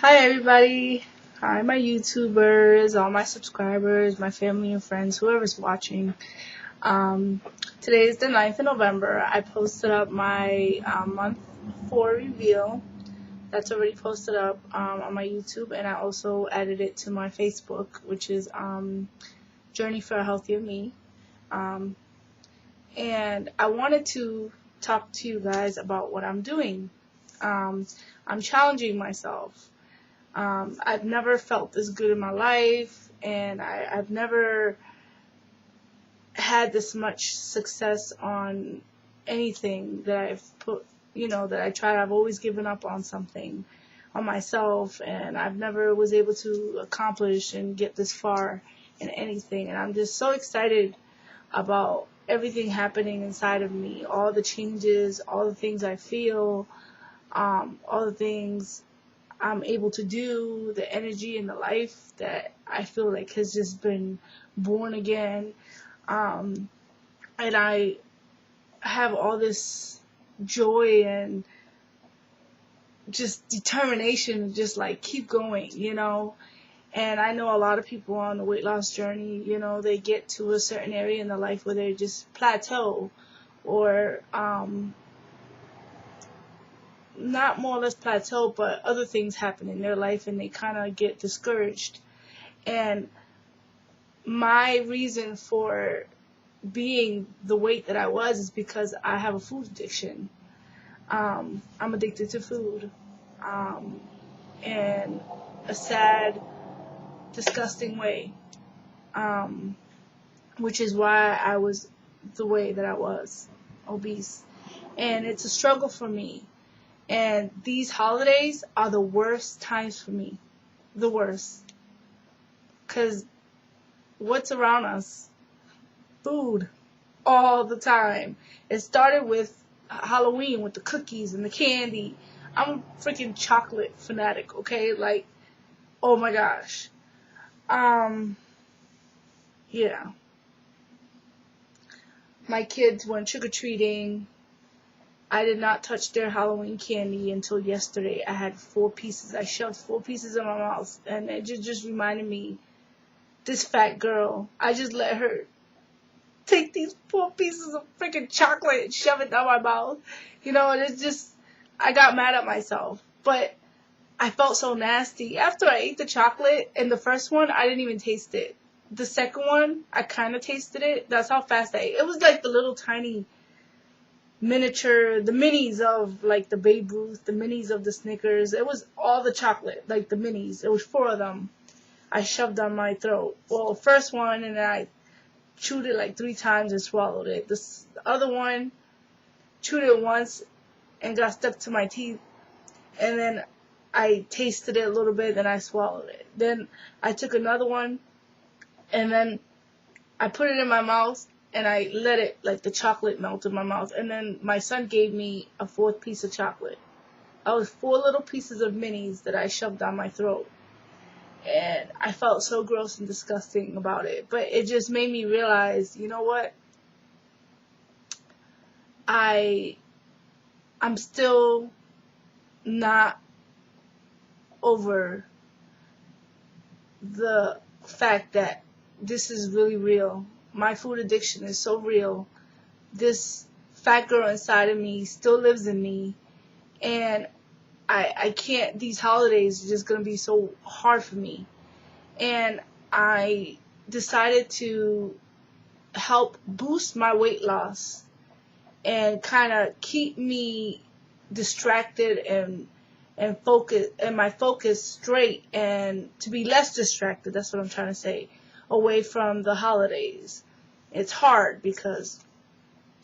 Hi everybody. Hi my YouTubers, all my subscribers, my family and friends, whoever's watching. Um, Today is the 9th of November. I posted up my month 4 reveal. That's already posted up on my YouTube, and I also added it to my Facebook, which is Journey for a Healthier Me. Um, and I wanted to talk to you guys about what I'm doing. I'm challenging myself. I've never felt this good in my life, and I've never had this much success on anything that I've put, that I tried. I've always given up on something, on myself, and I've never was able to accomplish and get this far in anything. And I'm just so excited about everything happening inside of me, all the changes, all the things I feel, all the things I'm able to do, the energy and the life that I feel like has just been born again. And I have all this joy and just determination to just like keep going. And I know a lot of people on the weight loss journey, they get to a certain area in their life where they just plateau or, not more or less plateau, but other things happen in their life and they kind of get discouraged. And my reason for being the weight that I was is because I have a food addiction. I'm addicted to food, in a sad, disgusting way, which is why I was the way that I was, obese. And it's a struggle for me. And these holidays are the worst times for me. The worst. Because what's around us? Food. All the time. It started with Halloween with the cookies and the candy. I'm a freaking chocolate fanatic, okay? Like, oh my gosh. Yeah. My kids went trick-or-treating. I did not touch their Halloween candy until yesterday. I had 4 pieces. I shoved 4 pieces in my mouth, and it just reminded me, this fat girl, I just let her take these 4 pieces of freaking chocolate and shove it down my mouth. And it's just, I got mad at myself. But I felt so nasty. After I ate the chocolate, and the first one, I didn't even taste it. The second one, I kind of tasted it. That's how fast I ate. It was like the little tiny miniature, the minis of like the Babe Ruth, the minis of the Snickers. It was all the chocolate, like the minis. It was 4 of them. I shoved down my throat. Well, first one, and then I chewed it like 3 times and swallowed it. The other one, chewed it once and got stuck to my teeth. And then I tasted it a little bit, then I swallowed it. Then I took another one, and then I put it in my mouth, and I let it, like the chocolate melt in my mouth. And then my son gave me a 4th piece of chocolate. That was 4 little pieces of minis that I shoved down my throat. And I felt so gross and disgusting about it. But it just made me realize, you know what? I'm still not over the fact that this is really real. My food addiction is so real. This fat girl inside of me still lives in me. And I can't, these holidays are just going to be so hard for me. And I decided to help boost my weight loss and kind of keep me distracted and focus, and my focus straight, and to be less distracted. That's what I'm trying to say, away from the holidays. It's hard because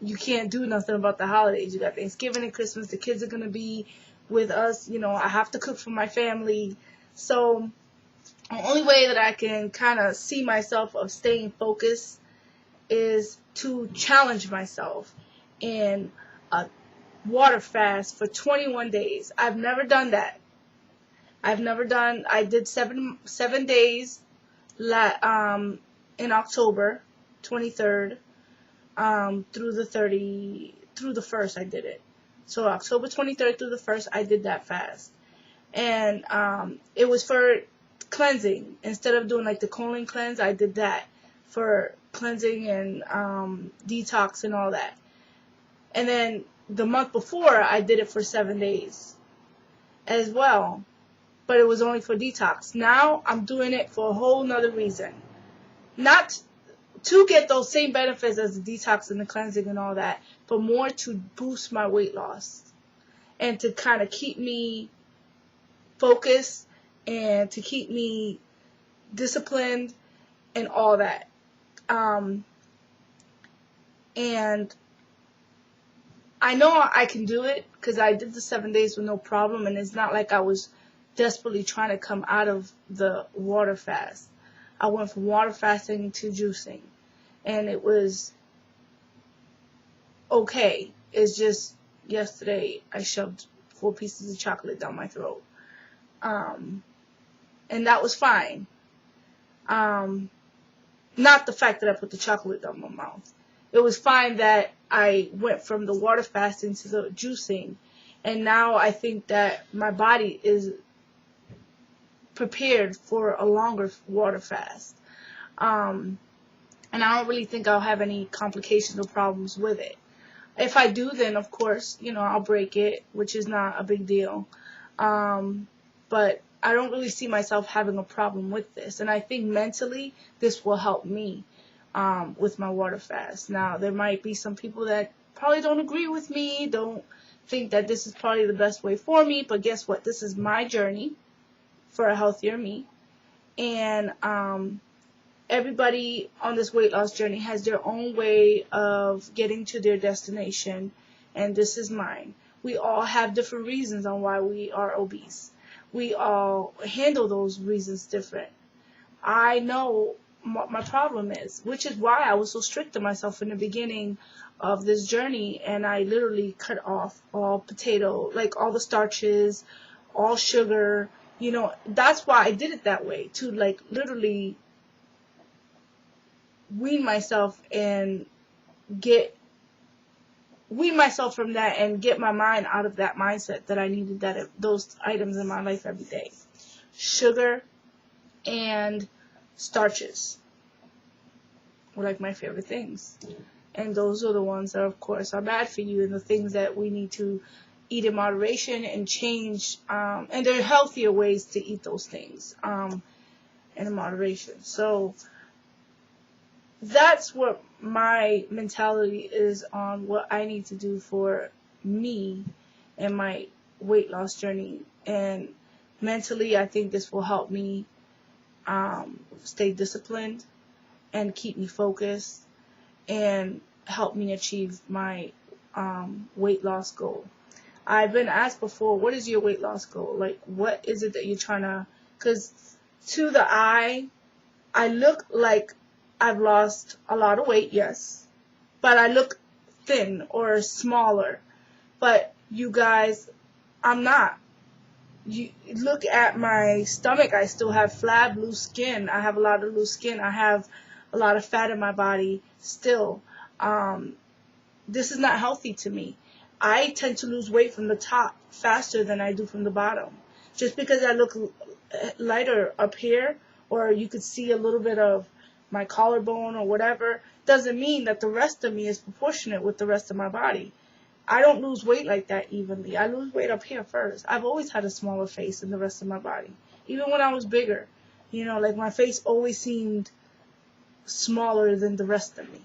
you can't do nothing about the holidays. You got Thanksgiving and Christmas. The kids are going to be with us. I have to cook for my family. So the only way that I can kind of see myself of staying focused is to challenge myself in a water fast for 21 days. I've never done that. I did 7 days in October 23rd through the 1st I did it. So October 23rd through the 1st I did that fast. And it was for cleansing. Instead of doing like the colon cleanse, I did that for cleansing and detox and all that. And then the month before, I did it for 7 days as well, but it was only for detox. Now I'm doing it for a whole nother reason. Not to get those same benefits as the detox and the cleansing and all that, but more to boost my weight loss and to kind of keep me focused and to keep me disciplined and all that. And I know I can do it because I did the 7 days with no problem, and it's not like I was desperately trying to come out of the water fast. I went from water fasting to juicing, and it was okay. It's just yesterday I shoved 4 pieces of chocolate down my throat, and that was fine. Not the fact that I put the chocolate down my mouth. It was fine that I went from the water fasting to the juicing, and now I think that my body is prepared for a longer water fast. And I don't really think I'll have any complications or problems with it. If I do, then of course, I'll break it, which is not a big deal. But I don't really see myself having a problem with this. And I think mentally this will help me with my water fast. Now, there might be some people that probably don't agree with me, don't think that this is probably the best way for me, but guess what? This is my journey for a healthier me. And everybody on this weight loss journey has their own way of getting to their destination, and this is mine. We all have different reasons on why we are obese. We all handle those reasons different. I know what my problem is, which is why I was so strict on myself in the beginning of this journey, and I literally cut off all potato, like all the starches, all sugar. That's why I did it that way, to like literally wean myself from that and get my mind out of that mindset that I needed those items in my life every day. Sugar and starches were like my favorite things. And those are the ones that, of course, are bad for you, and the things that we need to eat in moderation and change. And there are healthier ways to eat those things in moderation. So that's what my mentality is on what I need to do for me and my weight loss journey. And mentally, I think this will help me stay disciplined and keep me focused and help me achieve my weight loss goal. I've been asked before, what is your weight loss goal? Like, what is it that you're trying to, because to the eye, I look like I've lost a lot of weight, yes, but I look thin or smaller. But you guys, I'm not. You look at my stomach, I still have flab, loose skin. I have a lot of loose skin. I have a lot of fat in my body still. This is not healthy to me. I tend to lose weight from the top faster than I do from the bottom. Just because I look lighter up here, or you could see a little bit of my collarbone or whatever, doesn't mean that the rest of me is proportionate with the rest of my body. I don't lose weight like that evenly. I lose weight up here first. I've always had a smaller face than the rest of my body. Even when I was bigger, like my face always seemed smaller than the rest of me,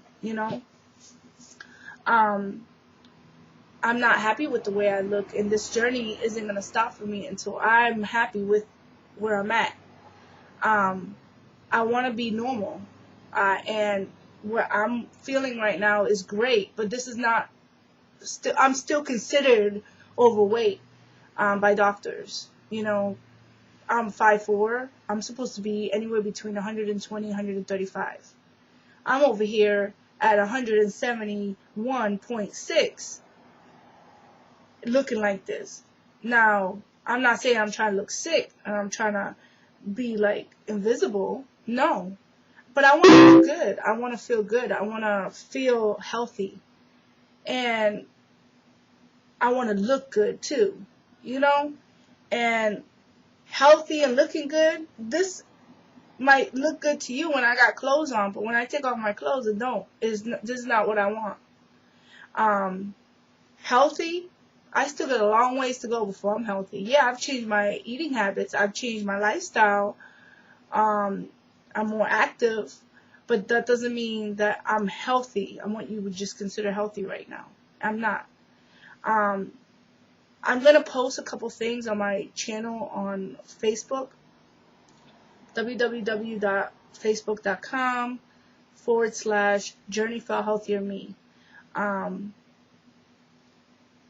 I'm not happy with the way I look, and this journey isn't going to stop for me until I'm happy with where I'm at. I want to be normal, and what I'm feeling right now is great, but this is not, I'm still considered overweight by doctors. I'm 5'4". I'm supposed to be anywhere between 120 and 135. I'm over here at 171.6 looking like this. Now, I'm not saying I'm trying to look sick and I'm trying to be like invisible. No. But I want to look good. I want to feel good. I want to feel healthy. And I want to look good too, And healthy and looking good, this might look good to you when I got clothes on, but when I take off my clothes, it don't. This is not what I want. Healthy, I still got a long ways to go before I'm healthy. Yeah, I've changed my eating habits. I've changed my lifestyle. I'm more active, but that doesn't mean that I'm healthy. I'm what you would just consider healthy right now. I'm not. I'm going to post a couple things on my channel on Facebook, www.facebook.com/JourneyFeltHealthierMe.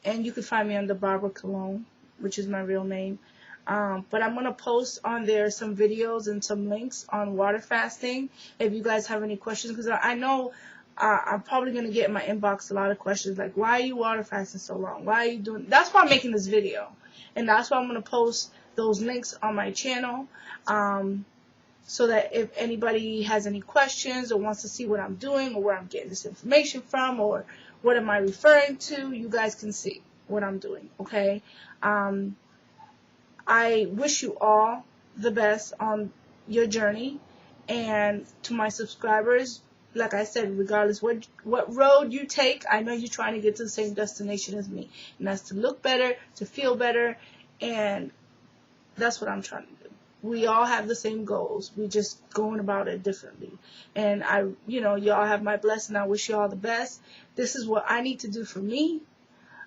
And you can find me under Barbara Colon, which is my real name. But I'm going to post on there some videos and some links on water fasting if you guys have any questions, because I know I'm probably going to get in my inbox a lot of questions like, why are you water fasting so long? Why are you doing? That's why I'm making this video. And that's why I'm going to post those links on my channel, so that if anybody has any questions or wants to see what I'm doing or where I'm getting this information from or what am I referring to, you guys can see what I'm doing, okay? I wish you all the best on your journey. And to my subscribers, like I said, regardless what road you take, I know you're trying to get to the same destination as me. And that's to look better, to feel better, and that's what I'm trying to do. We all have the same goals. We just going about it differently. And y'all have my blessing. I wish you all the best. This is what I need to do for me.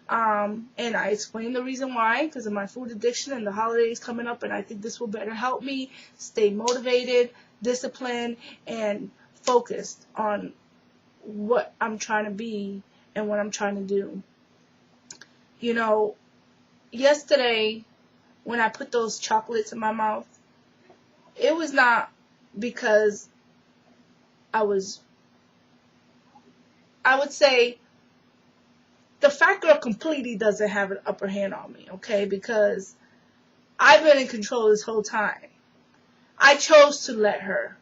And I explained the reason why, because of my food addiction and the holidays coming up, and I think this will better help me stay motivated, disciplined, and focused on what I'm trying to be and what I'm trying to do. Yesterday when I put those chocolates in my mouth, it was not because I would say, the fat girl completely doesn't have an upper hand on me, okay? Because I've been in control this whole time. I chose to let her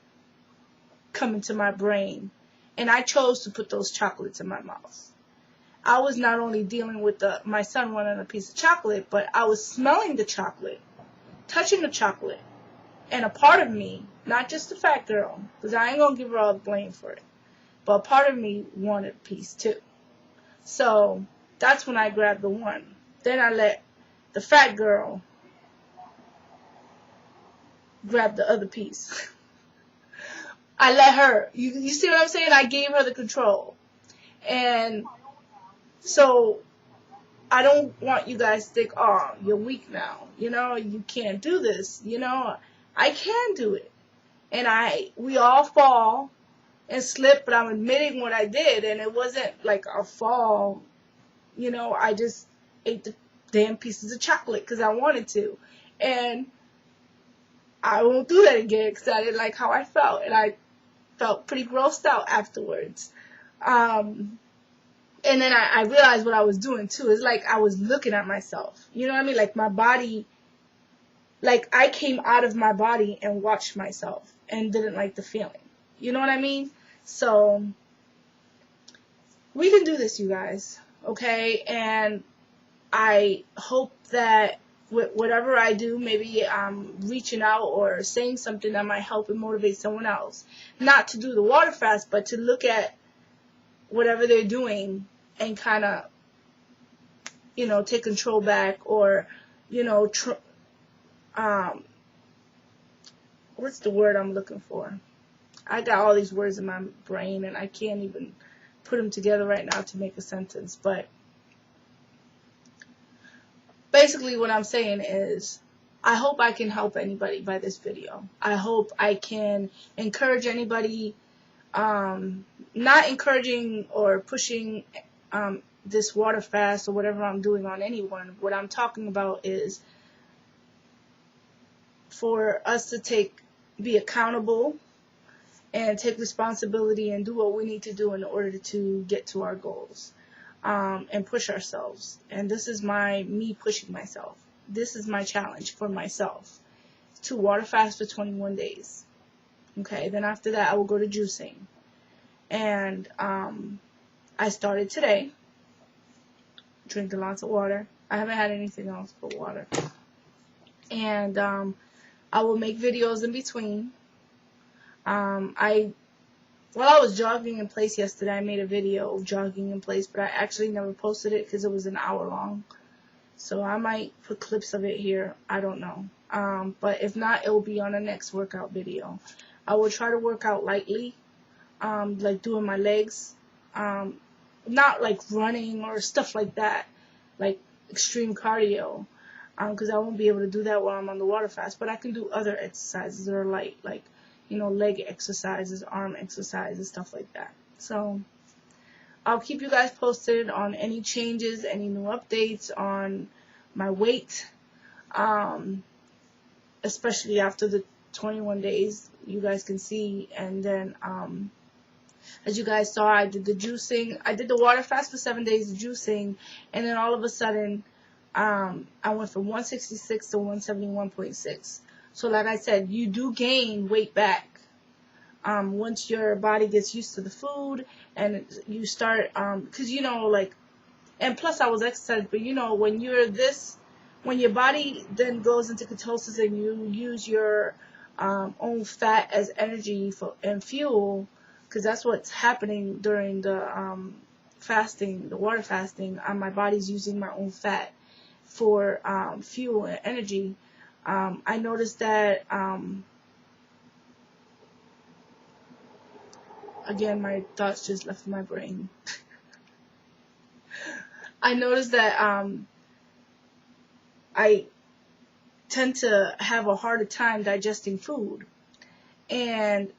come into my brain, and I chose to put those chocolates in my mouth. I was not only dealing with my son wanting a piece of chocolate, but I was smelling the chocolate, touching the chocolate, and a part of me, not just the fat girl, because I ain't going to give her all the blame for it, but a part of me wanted a piece too. So that's when I grabbed the one. Then I let the fat girl grab the other piece. I let her. You see what I'm saying? I gave her the control. And so I don't want you guys to think, oh, you're weak now. You can't do this. I can do it. And we all fall and slip, but I'm admitting what I did, and it wasn't like a fall. I just ate the damn pieces of chocolate because I wanted to, and I won't do that again because I didn't like how I felt, and I felt pretty grossed out afterwards. And then I realized what I was doing too. It's like I was looking at myself. You know what I mean? Like my body, like I came out of my body and watched myself and didn't like the feeling. You know what I mean? So we can do this, you guys, okay? And I hope that whatever I do, maybe I'm reaching out or saying something that might help and motivate someone else. Not to do the water fast, but to look at whatever they're doing and kind of, take control back, or, what's the word I'm looking for? I got all these words in my brain, and I can't even put them together right now to make a sentence. But basically what I'm saying is, I hope I can help anybody by this video. I hope I can encourage anybody, not encouraging or pushing this water fast or whatever I'm doing on anyone. What I'm talking about is for us to be accountable and take responsibility and do what we need to do in order to get to our goals, and push ourselves. And this is me pushing myself. This is my challenge for myself, to water fast for 21 days. Okay, then after that I will go to juicing. And I started today, drinking lots of water. I haven't had anything else but water. And I will make videos in between. While I was jogging in place yesterday, I made a video of jogging in place, but I actually never posted it because it was an hour long. So I might put clips of it here. I don't know. But if not, it will be on the next workout video. I will try to work out lightly, like doing my legs, not like running or stuff like that, like extreme cardio, because I won't be able to do that while I'm on the water fast. But I can do other exercises that are light, like, you know, leg exercises, arm exercises, stuff like that. So I'll keep you guys posted on any changes, any new updates on my weight, especially after the 21 days. You guys can see. And then, as you guys saw, I did the juicing. I did the water fast for 7 days of juicing, and then all of a sudden, I went from 166 to 171.6. So like I said, you do gain weight back. Once your body gets used to the food and you start, because, you know, like, and plus I was exercising, but, you know, when your body then goes into ketosis and you use your own fat as energy and fuel, because that's what's happening during the fasting, the water fasting. My body's using my own fat for fuel and energy. I noticed that, again, my thoughts just left my brain. I noticed that I tend to have a harder time digesting food, and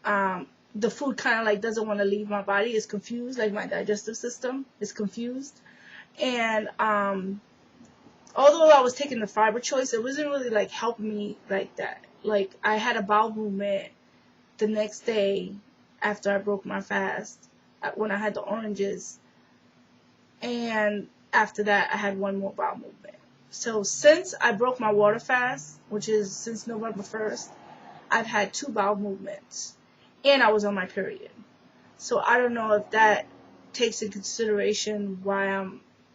the food kind of like doesn't want to leave my body. It's confused, like my digestive system is confused. And although I was taking the fiber choice, it wasn't really like helping me like that. Like, I had a bowel movement the next day after I broke my fast when I had the oranges, and after that I had one more bowel movement. So since I broke my water fast, which is since November 1st, I've had 2 bowel movements, and I was on my period. So I don't know if that takes into consideration why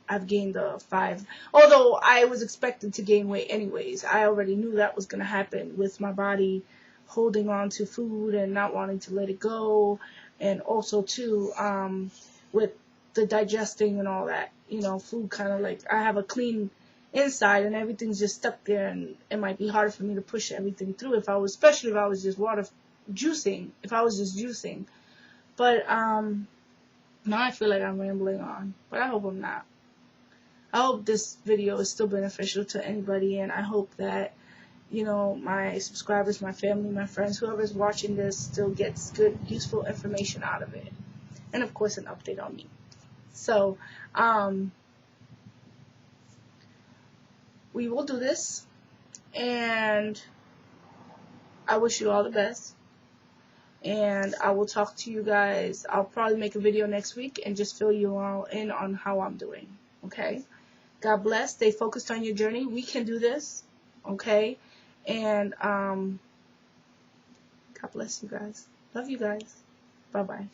I've gained the 5. Although I was expected to gain weight anyways. I already knew that was going to happen with my body holding on to food and not wanting to let it go. And also, too, with the digesting and all that. You know, food kind of like, I have a clean inside and everything's just stuck there, and it might be hard for me to push everything through especially if I was just juicing. But now I feel like I'm rambling on, but I hope I'm not. I hope this video is still beneficial to anybody, and I hope that, you know, my subscribers, my family, my friends, whoever's watching this still gets good, useful information out of it. And of course, an update on me. So, we will do this, and I wish you all the best. And I will talk to you guys. I'll probably make a video next week and just fill you all in on how I'm doing. Okay? God bless. Stay focused on your journey. We can do this. Okay? And God bless you guys. Love you guys. Bye-bye.